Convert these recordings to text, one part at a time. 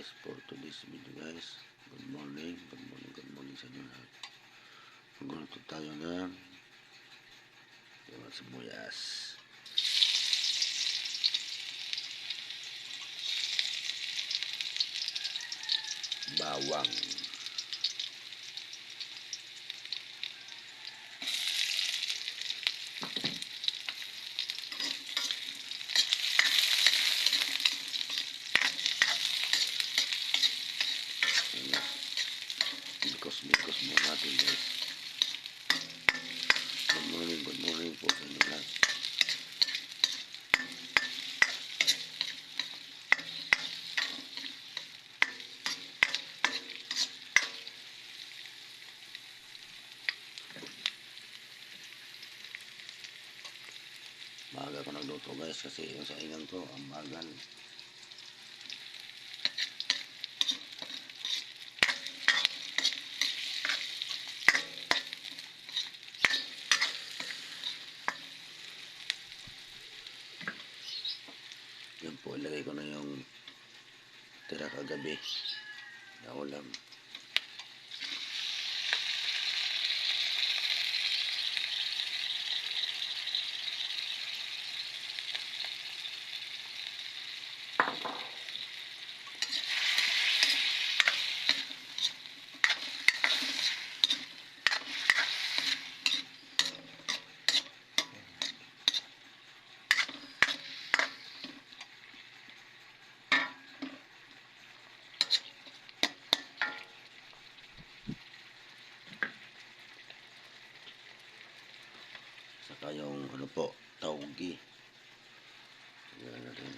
guys for today's video guys. Good morning sa inyo lahat. Magluto tayo ng sibuyas, bawang, bikos mo natin guys. Good morning po sa inyo lahat. Maaga ko nagluto guys kasi yung saingan ko ang magal. Yan po, ilagay ko na yung tira kagabi na ulam. Saka yung ano po, taugi. Yan natin.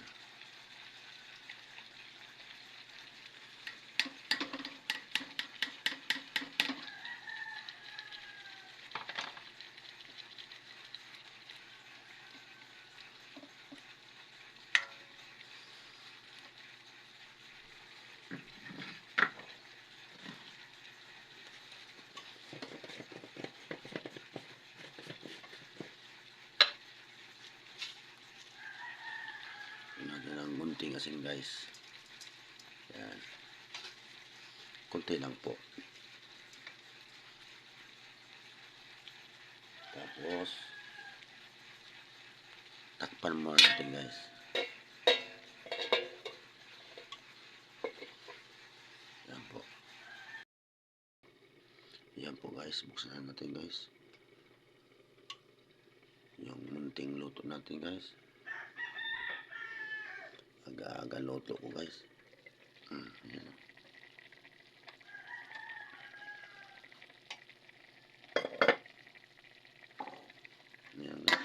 Natin ang gunting asin guys. Yan. Kunti lang po. Tapos takpan mo natin guys. Yan po. Yan po guys. Buksan natin guys. Yung munting luto natin guys. Aga-aga luto ko guys. Yan. Yan guys.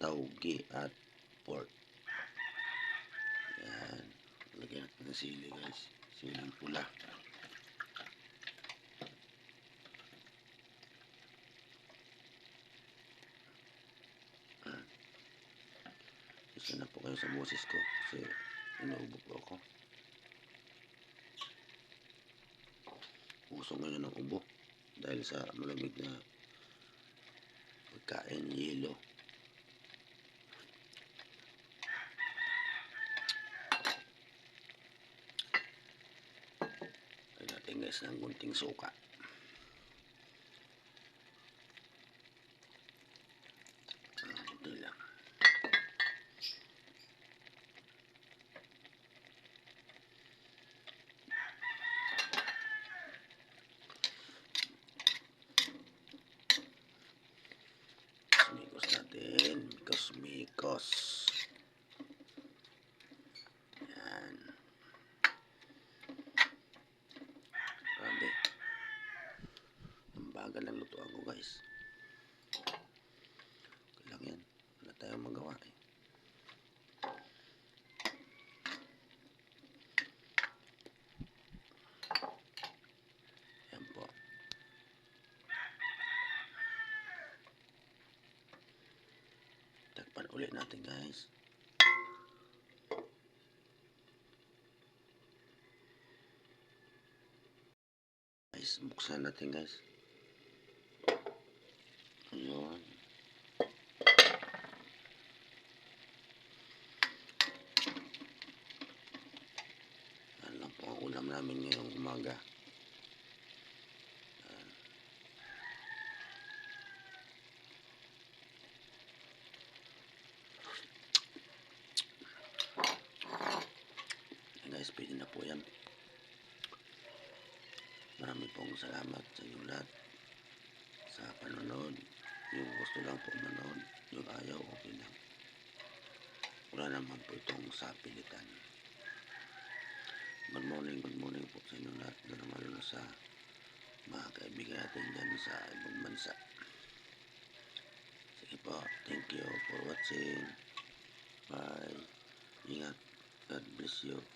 Taugi at pork. Yan. Lagyan natin ng sili guys. Siling pula. Isa na po kayo sa boses ko kasi inuubo po ako. Uso ngayon ng ubo dahil sa malamig na pagkain, yelo. Lagyan natin guys ng gunting suka. Ito lang. Mikos. Yan. Grabe. Ang bagal ng lutuan ko guys. Kailang yan. Wala tayong magawa eh. Yan po. Takpan ulit natin guys. Buksan natin guys. Ayun. Yan lang po ang ulam namin ngayong umaga. Yan guys, pwede na po yan. Marami pong salamat sa inyo lahat sa panonood. Yung gusto lang po manood, yung ayaw, okay lang. Wala naman po itong sapilitan. Good morning po sa inyo lahat, lalo na sa mga kaibigan natin dyan sa ibang bansa. Sige po, thank you for watching. Bye. Ingat. God bless you.